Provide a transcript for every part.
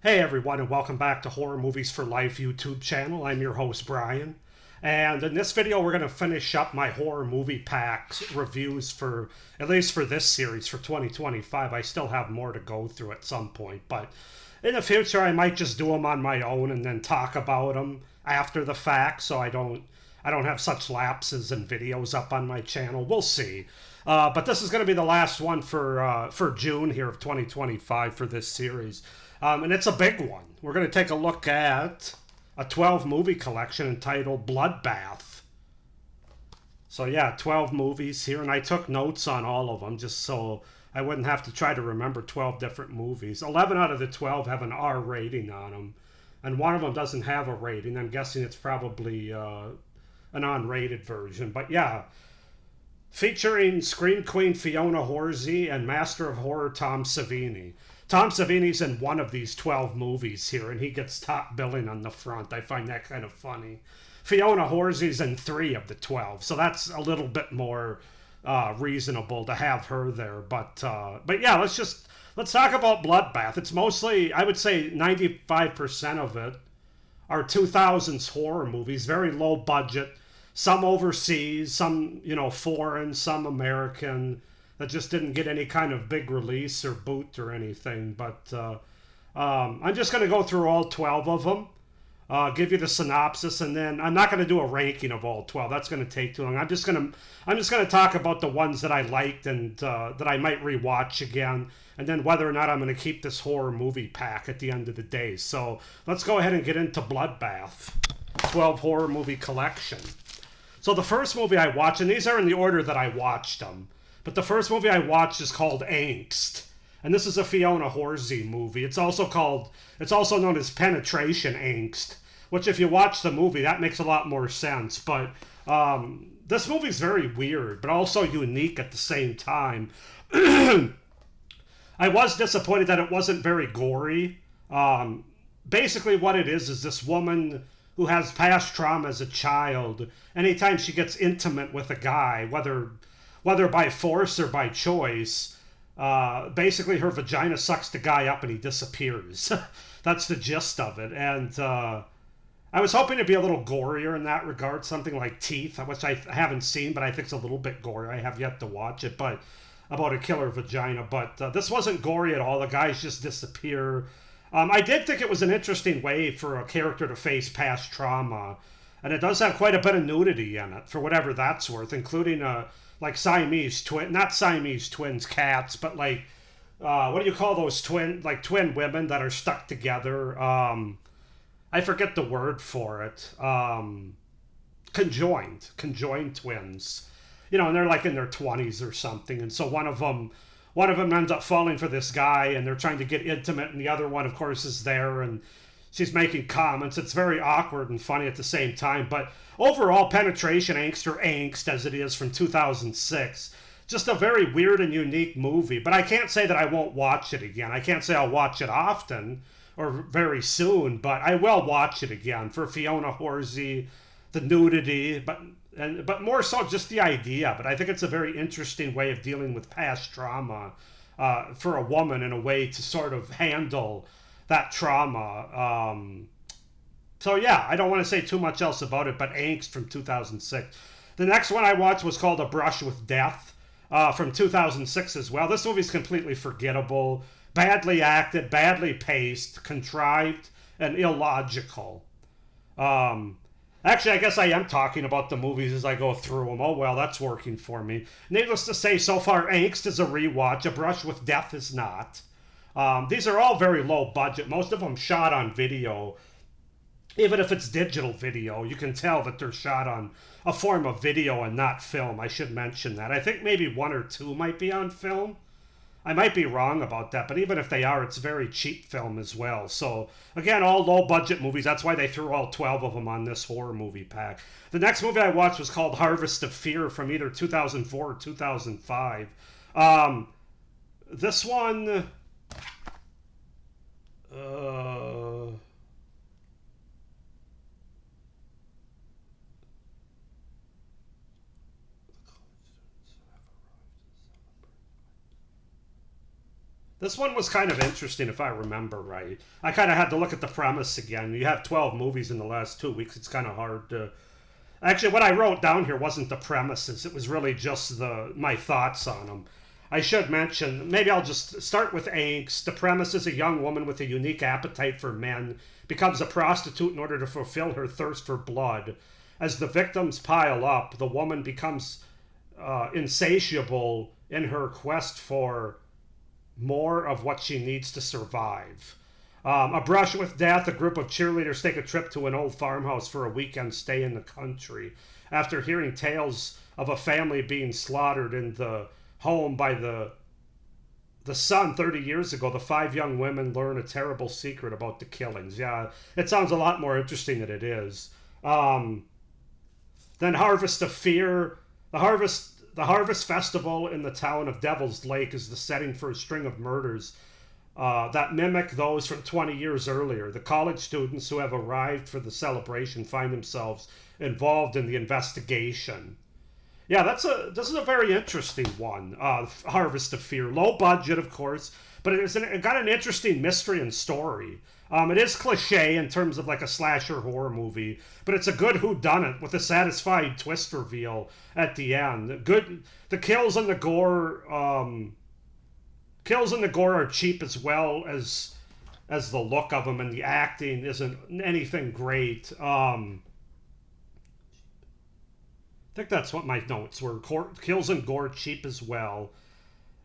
Hey everyone, and welcome back to Horror Movies for Life YouTube channel. I'm your host Brian, and in this video we're going to finish up my horror movie packs reviews for at least for this series for 2025. I still have more to go through at some point, but in the future I might just do them on my own and then talk about them after the fact, so I don't have such lapses in videos up on my channel. We'll see. But this is going to be the last one for June here of 2025 for this series. And it's a big one. We're going to take a look at a 12 movie collection entitled Bloodbath. So, yeah, 12 movies here, and I took notes on all of them just so I wouldn't have to try to remember 12 different movies. 11 out of the 12 have an R rating on them, and one of them doesn't have a rating. I'm guessing it's probably an unrated version. But, yeah, featuring Scream Queen Fiona Horsey and Master of Horror Tom Savini. Tom Savini's in one of these 12 movies here, and he gets top billing on the front. I find that kind of funny. Fiona Horsey's in 3 of the 12, so that's a little bit more reasonable to have her there. But yeah, let's talk about Bloodbath. It's mostly, I would say, 95% of it are 2000s horror movies, very low budget, some overseas, some foreign, some American, that just didn't get any kind of big release or boot or anything. But I'm just going to go through all 12 of them, give you the synopsis, and then I'm not going to do a ranking of all 12. That's going to take too long. I'm just going to talk about the ones that I liked and that I might rewatch again, and then whether or not I'm going to keep this horror movie pack at the end of the day. So let's go ahead and get into Bloodbath, 12 horror movie collection. So the first movie I watched, and these are in the order that I watched them, but the first movie I watched is called Angst. And this is a Fiona Horsey movie. It's also known as Penetration Angst, which if you watch the movie, that makes a lot more sense. But this movie's very weird, but also unique at the same time. I was disappointed that it wasn't very gory. Basically, what it is this woman who has past trauma as a child. Anytime she gets intimate with a guy, whether by force or by choice, basically her vagina sucks the guy up and he disappears. That's the gist of it. And I was hoping to be a little gorier in that regard, something like Teeth, which I haven't seen, but I think it's a little bit gory. I have yet to watch it, but about a killer vagina. But this wasn't gory at all. The guys just disappear. I did think it was an interesting way for a character to face past trauma, and it does have quite a bit of nudity in it, for whatever that's worth, including like Siamese twin, not Siamese twins, cats, but like what do you call those twin women that are stuck together? I forget the word for it. Conjoined twins. And they're like in their 20s or something, and so one of them ends up falling for this guy, and they're trying to get intimate, and the other one, of course, is there, and she's making comments. It's very awkward and funny at the same time. But overall, Penetration Angst, or Angst as it is, from 2006, just a very weird and unique movie. But I can't say that I won't watch it again. I can't say I'll watch it often or very soon, but I will watch it again for Fiona Horsey, the nudity, but more so just the idea. But I think it's a very interesting way of dealing with past trauma for a woman, in a way to sort of handle that trauma. So yeah, I don't want to say too much else about it, but Angst from 2006. The next one I watched was called A Brush with Death from 2006 as well. This movie's completely forgettable, badly acted, badly paced, contrived, and illogical. Actually, I guess I am talking about the movies as I go through them. Oh well, that's working for me. Needless to say, so far, Angst is a rewatch. A Brush with Death is not. These are all very low budget. Most of them shot on video. Even if it's digital video, you can tell that they're shot on a form of video and not film. I should mention that. I think maybe one or two might be on film. I might be wrong about that, but even if they are, it's very cheap film as well. So, again, all low budget movies. That's why they threw all 12 of them on this horror movie pack. The next movie I watched was called Harvest of Fear from either 2004 or 2005. This one. Uh, This one was kind of interesting, if I remember right. I kind of had to look at the premise again. You have 12 movies in the last 2 weeks. It's kind of hard to. Actually, what I wrote down here wasn't the premises. It was really just my thoughts on them. I should mention, maybe I'll just start with angst. The premise is a young woman with a unique appetite for men becomes a prostitute in order to fulfill her thirst for blood. As the victims pile up, the woman becomes insatiable in her quest for more of what she needs to survive. A brush with death, a group of cheerleaders take a trip to an old farmhouse for a weekend stay in the country. After hearing tales of a family being slaughtered in the home by the son 30 years ago, the 5 young women learn a terrible secret about the killings. Yeah, it sounds a lot more interesting than it is. Then Harvest of Fear. The Harvest Festival in the town of Devil's Lake is the setting for a string of murders that mimic those from 20 years earlier. The college students who have arrived for the celebration find themselves involved in the investigation. Yeah, this is a very interesting one. Harvest of Fear, low budget, of course, but it got an interesting mystery and story. It is cliche in terms of like a slasher horror movie, but it's a good whodunit with a satisfying twist reveal at the end. Good, the kills and the gore are cheap as well as the look of them, and the acting isn't anything great. I think that's what my notes were. Kills and gore cheap as well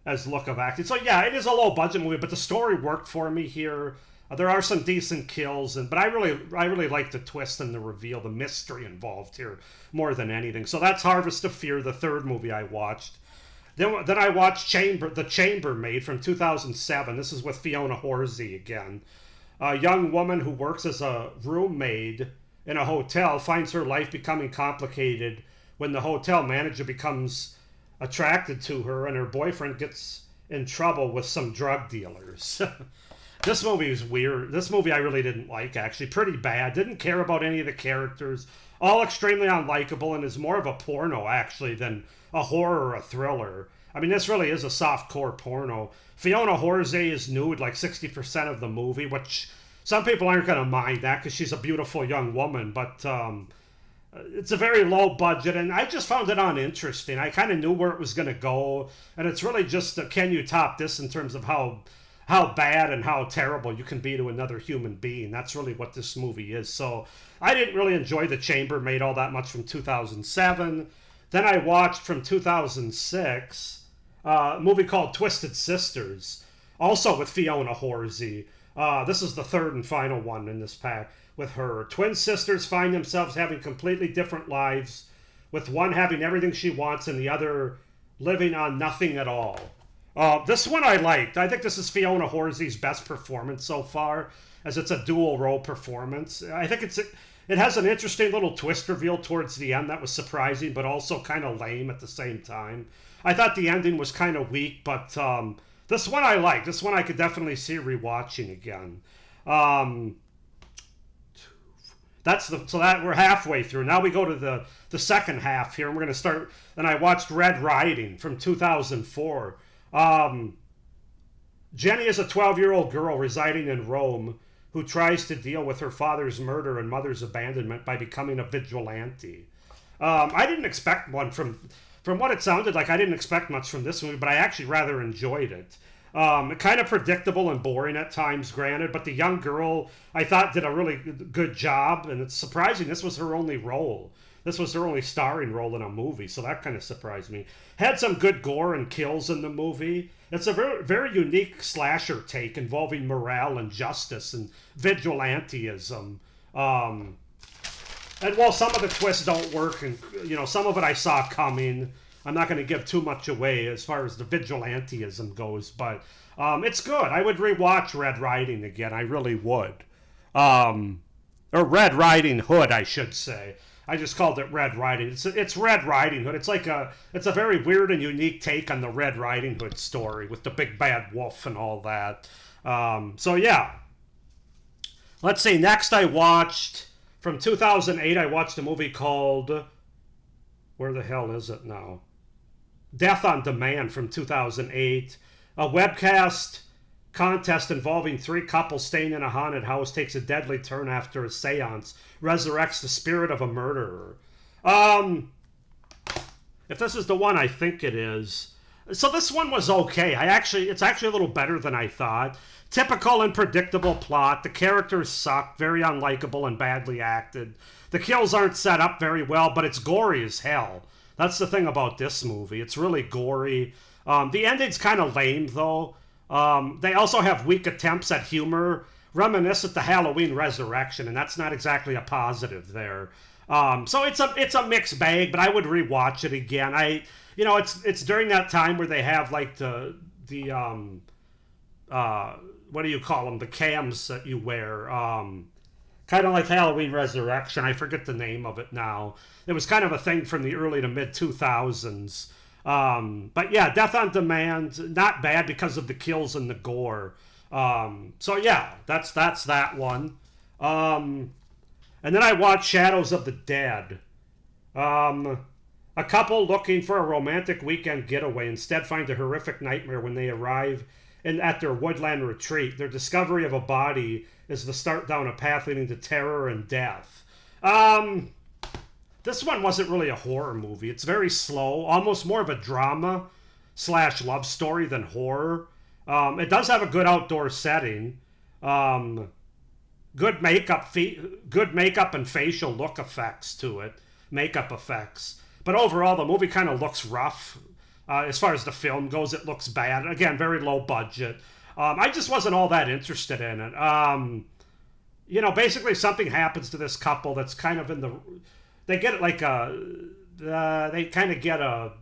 as look of acting. So yeah, it is a low budget movie, but the story worked for me here. There are some decent kills, but I really like the twist and the reveal, the mystery involved here more than anything. So that's Harvest of Fear, the third movie I watched. Then I watched The Chambermaid from 2007. This is with Fiona Horsey again. A young woman who works as a room maid in a hotel finds her life becoming complicated when the hotel manager becomes attracted to her and her boyfriend gets in trouble with some drug dealers. This movie is weird. This movie I really didn't like, actually. Pretty bad. Didn't care about any of the characters. All extremely unlikable and is more of a porno, actually, than a horror or a thriller. I mean, this really is a softcore porno. Fiona Horsey is nude like 60% of the movie, which some people aren't going to mind that because she's a beautiful young woman, but it's a very low budget, and I just found it uninteresting. I kind of knew where it was going to go, and it's really just can you top this in terms of how bad and how terrible you can be to another human being. That's really what this movie is. So I didn't really enjoy The Chambermaid all that much from 2007. Then I watched from 2006 a movie called Twisted Sisters, also with Fiona Horsey. This is the third and final one in this pack with her. Twin sisters find themselves having completely different lives, with one having everything she wants and the other living on nothing at all. This one I liked. I think this is Fiona Horsey's best performance so far, as it's a dual role performance. I think it has an interesting little twist reveal towards the end that was surprising, but also kind of lame at the same time. I thought the ending was kind of weak, but this one I liked. This one I could definitely see rewatching again. So that we're halfway through. Now we go to the second half here, and we're going to start. And I watched Red Riding from 2004. Jenny is a 12-year-old girl residing in Rome who tries to deal with her father's murder and mother's abandonment by becoming a vigilante. I didn't expect one from what it sounded like. I didn't expect much from this movie, but I actually rather enjoyed it. Kind of predictable and boring at times, granted, but the young girl, I thought, did a really good job, and it's surprising this was her only role. This was her only starring role in a movie, so that kind of surprised me. Had some good gore and kills in the movie. It's a very, very unique slasher take involving morale and justice and vigilantism. And while some of the twists don't work, and some of it I saw coming, I'm not going to give too much away as far as the vigilantism goes, but it's good. I would rewatch Red Riding again. I really would. Or Red Riding Hood, I should say. I just called it Red Riding. It's Red Riding Hood. It's a very weird and unique take on the Red Riding Hood story with the big bad wolf and all that. So yeah. Let's see. Next, I watched from 2008. I watched a movie called, where the hell is it now? Death on Demand from 2008. A webcast contest involving three couples staying in a haunted house takes a deadly turn after a seance resurrects the spirit of a murderer. If this is the one, I think it is. So this one was okay. It's actually a little better than I thought. Typical and predictable plot. The characters suck, very unlikable and badly acted. The kills aren't set up very well, but it's gory as hell. That's the thing about this movie. It's really gory. The ending's kind of lame, though. They also have weak attempts at humor, reminiscent to Halloween Resurrection, and that's not exactly a positive there. So it's a mixed bag, but I would rewatch it again. It's during that time where they have like the what do you call them? The cams that you wear. Kind of like Halloween Resurrection. I forget the name of it now. It was kind of a thing from the early to mid 2000s. But yeah, Death on Demand, not bad because of the kills and the gore. So yeah, that's that one. And then I watched Shadows of the Dead. A couple looking for a romantic weekend getaway instead find a horrific nightmare when they arrive at their woodland retreat. Their discovery of a body is the start down a path leading to terror and death. This one wasn't really a horror movie. It's very slow, almost more of a drama / love story than horror. It does have a good outdoor setting. Good makeup and facial look effects to it. Makeup effects. But overall, the movie kind of looks rough. As far as the film goes, it looks bad. Again, very low budget. I just wasn't all that interested in it. Basically something happens to this couple that's kind of in the... They get they kind of get a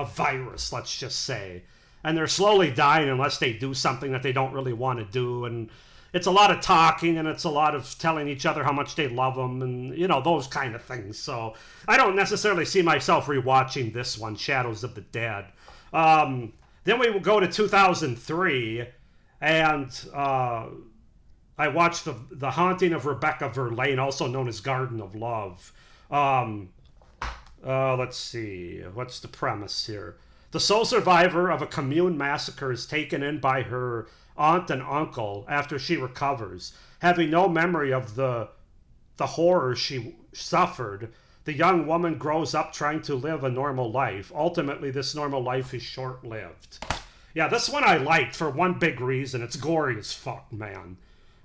virus, let's just say. And they're slowly dying unless they do something that they don't really want to do. And it's a lot of talking and it's a lot of telling each other how much they love them and, those kind of things. So I don't necessarily see myself rewatching this one, Shadows of the Dead. Then we will go to 2003 and I watched the Haunting of Rebecca Verlaine, also known as Garden of Love. Let's see. What's the premise here? The sole survivor of a commune massacre is taken in by her aunt and uncle after she recovers. Having no memory of the horror she suffered, the young woman grows up trying to live a normal life. Ultimately, this normal life is short-lived. Yeah, this one I liked for one big reason. It's gory as fuck, man.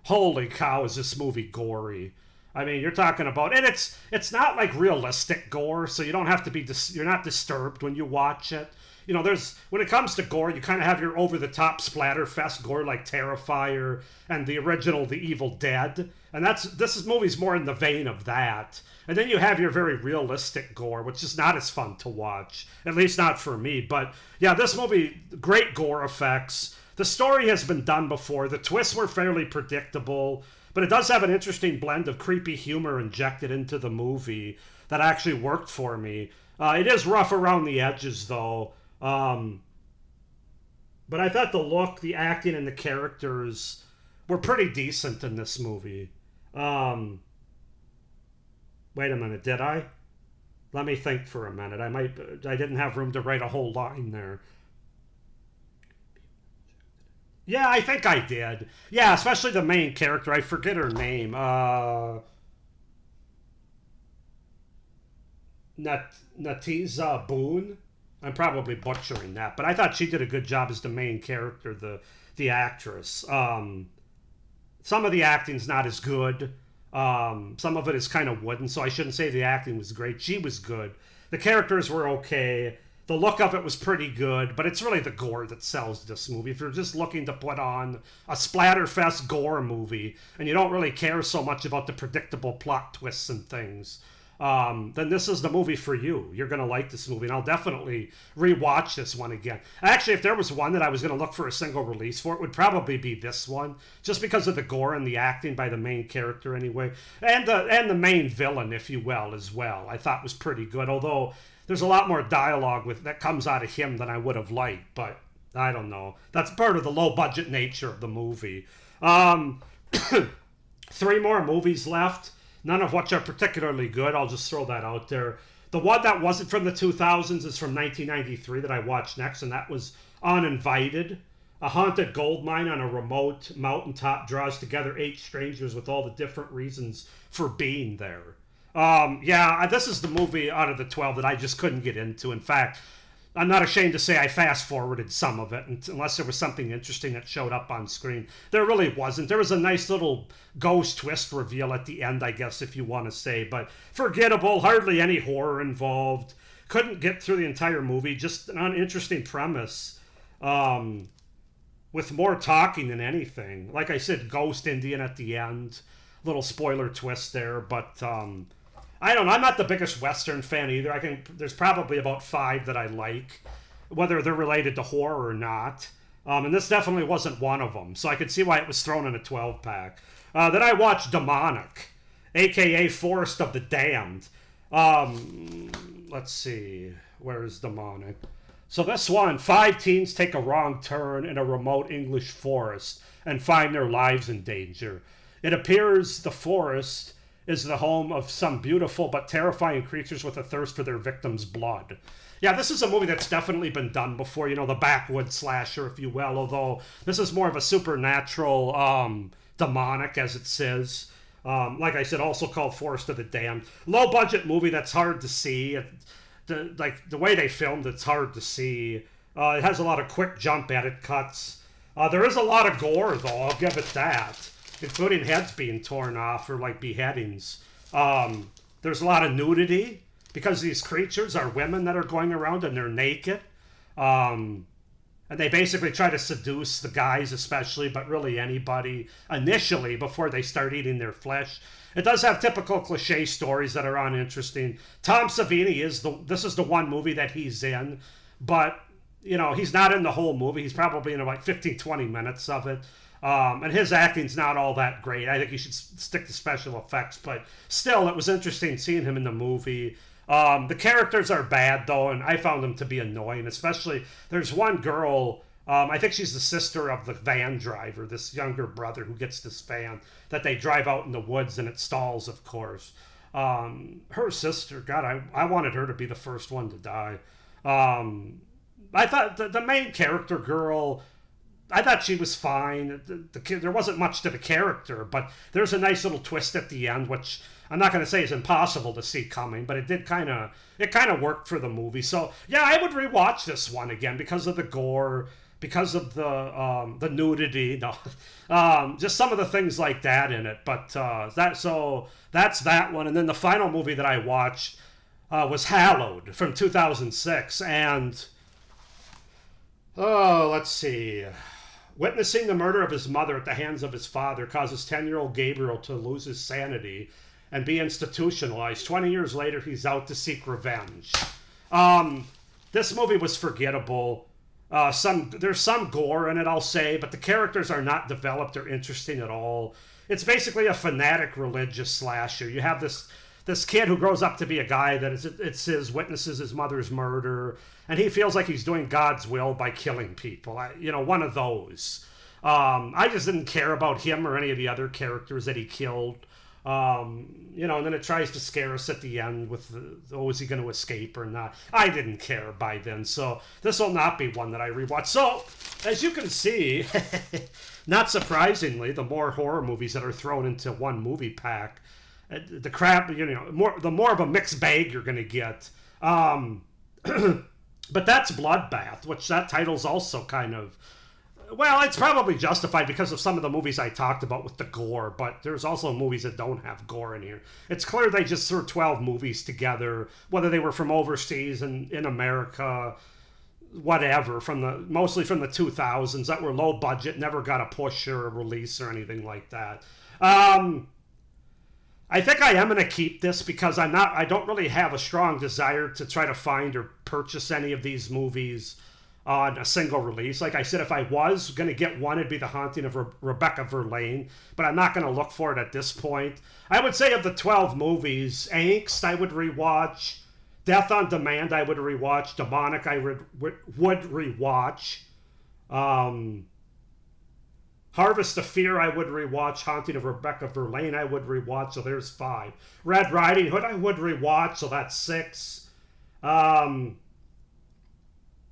Holy cow, is this movie gory. I mean, you're talking about... And it's not like realistic gore, so you don't have to be... You're not disturbed when you watch it. When it comes to gore, you kind of have your over-the-top splatterfest gore like Terrifier and the original The Evil Dead. And this movie's more in the vein of that. And then you have your very realistic gore, which is not as fun to watch. At least not for me. But yeah, this movie, great gore effects. The story has been done before. The twists were fairly predictable. But it does have an interesting blend of creepy humor injected into the movie that actually worked for me. It is rough around the edges, though. But I thought the look, the acting, and the characters were pretty decent in this movie. Wait a minute, did I? Let me think for a minute. I didn't have room to write a whole line there. Yeah, I think I did. Yeah, especially the main character. I forget her name. Natiza Boone. I'm probably butchering that, but I thought she did a good job as the main character, the actress. Some of the acting's not as good. Some of it is kind of wooden, so I shouldn't say the acting was great. She was good. The characters were okay. The look of it was pretty good, but it's really the gore that sells this movie. If you're just looking to put on a splatterfest gore movie and you don't really care so much about the predictable plot twists and things, then this is the movie for you. You're going to like this movie, and I'll definitely rewatch this one again. Actually, if there was one that I was going to look for a single release for, it would probably be this one, just because of the gore and the acting by the main character anyway, and the main villain, if you will, as well. I thought was pretty good, although there's a lot more dialogue that comes out of him than I would have liked, but I don't know. That's part of the low-budget nature of the movie. 3 more movies left, none of which are particularly good. I'll just throw that out there. The one that wasn't from the 2000s is from 1993 that I watched next, and that was Uninvited. A haunted gold mine on a remote mountaintop draws together 8 strangers with all the different reasons for being there. Yeah, this is the movie out of the 12 that I just couldn't get into. In fact, I'm not ashamed to say I fast forwarded some of it, unless there was something interesting that showed up on screen. There really wasn't. There was a nice little ghost twist reveal at the end, I guess, if you want to say, but forgettable, hardly any horror involved. Couldn't get through the entire movie, just an uninteresting premise. With more talking than anything. Like I said, Ghost Indian at the end. Little spoiler twist there, but I don't know. I'm not the biggest Western fan either. There's probably about 5 that I like, whether they're related to horror or not. And this definitely wasn't one of them, so I could see why it was thrown in a 12-pack. Then I watched Demonic, aka Forest of the Damned. Let's see, where's Demonic? So this one, 5 teens take a wrong turn in a remote English forest and find their lives in danger. It appears the forest is the home of some beautiful but terrifying creatures with a thirst for their victims' blood. Yeah, this is a movie that's definitely been done before, you know, the backwoods slasher, if you will, although this is more of a supernatural, demonic, as it says. Like I said, also called Forest of the Damned. Low-budget movie that's hard to see. The way they filmed it's hard to see. It has a lot of quick jump edit cuts. There is a lot of gore, though, I'll give it that, including heads being torn off or like beheadings. There's a lot of nudity because these creatures are women that are going around and they're naked. And they basically try to seduce the guys especially, but really anybody initially before they start eating their flesh. It does have typical cliche stories that are uninteresting. Tom Savini this is the one movie that he's in, but you know, he's not in the whole movie. He's probably in like 15, 20 minutes of it. And his acting's not all that great. I think he should stick to special effects, but still, it was interesting seeing him in the movie. The characters are bad, though, and I found them to be annoying, especially there's one girl, I think she's the sister of the van driver, this younger brother who gets this van that they drive out in the woods and it stalls, of course. Her sister, God, I wanted her to be the first one to die. I thought the main character girl, I thought she was fine. There wasn't much to the character, but there's a nice little twist at the end, which I'm not going to say is impossible to see coming, but it kind of worked for the movie. So yeah, I would rewatch this one again because of the gore, because of the nudity, just some of the things like that in it. But that's that one. And then the final movie that I watched was Hallowed from 2006, and let's see. Witnessing the murder of his mother at the hands of his father causes 10-year-old Gabriel to lose his sanity and be institutionalized. 20 years later, he's out to seek revenge. This movie was forgettable. There's some gore in it, I'll say, but the characters are not developed or interesting at all. It's basically a fanatic religious slasher. You have this kid who grows up to be a guy that witnesses his mother's murder, and he feels like he's doing God's will by killing people. One of those. I just didn't care about him or any of the other characters that he killed. And then it tries to scare us at the end with, is he going to escape or not? I didn't care by then, so this will not be one that I rewatch. So, as you can see, not surprisingly, the more horror movies that are thrown into one movie pack, the more of a mixed bag you're going to get. But that's Bloodbath, which that title's also kind of, well, it's probably justified because of some of the movies I talked about with the gore, but there's also movies that don't have gore in here. It's clear they just threw 12 movies together, whether they were from overseas and in America, whatever, mostly from the 2000s that were low budget, never got a push or a release or anything like that. I think I am going to keep this because I don't really have a strong desire to try to find or purchase any of these movies on a single release. Like I said, if I was going to get one, it'd be The Haunting of Rebecca Verlaine, but I'm not going to look for it at this point. I would say of the 12 movies, Angst I would rewatch, Death on Demand I would rewatch, Demonic I would rewatch, Harvest of Fear I would rewatch, Haunting of Rebecca Verlaine I would rewatch, so there's 5. Red Riding Hood I would rewatch, so that's 6.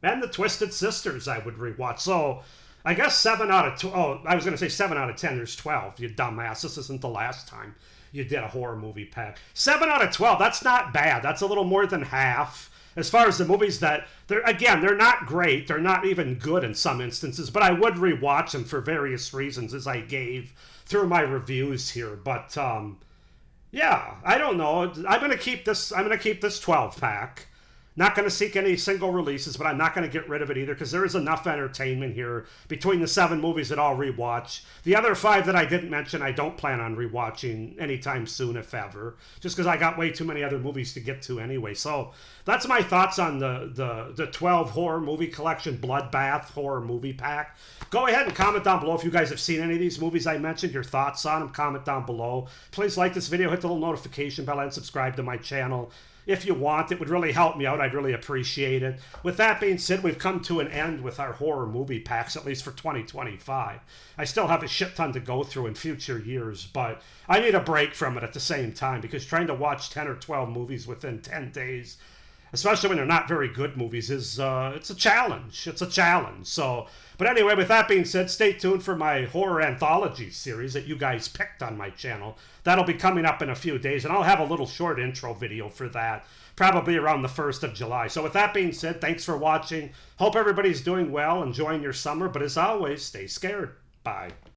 And The Twisted Sisters I would rewatch. So I guess 7 out of 2. Oh, I was going to say 7 out of 10. There's 12. You dumbass. This isn't the last time you did a horror movie pack. 7 out of 12. That's not bad. That's a little more than half. As far as the movies that they're not great. They're not even good in some instances, but I would rewatch them for various reasons as I gave through my reviews here. But yeah, I don't know. I'm going to keep this. I'm going to keep this 12 pack. Not going to seek any single releases, but I'm not going to get rid of it either because there is enough entertainment here between the 7 movies that I'll rewatch. The other 5 that I didn't mention, I don't plan on rewatching anytime soon, if ever, just because I got way too many other movies to get to anyway. So that's my thoughts on the 12 horror movie collection Bloodbath horror movie pack. Go ahead and comment down below if you guys have seen any of these movies I mentioned, your thoughts on them. Comment down below. Please like this video, hit the little notification bell, and subscribe to my channel. If you want, it would really help me out. I'd really appreciate it. With that being said, we've come to an end with our horror movie packs, at least for 2025. I still have a shit ton to go through in future years, but I need a break from it at the same time because trying to watch 10 or 12 movies within 10 days, especially when they're not very good movies, is it's a challenge. It's a challenge. So, but anyway, with that being said, stay tuned for my horror anthology series that you guys picked on my channel. That'll be coming up in a few days, and I'll have a little short intro video for that, probably around the 1st of July. So with that being said, thanks for watching. Hope everybody's doing well, enjoying your summer, but as always, stay scared. Bye.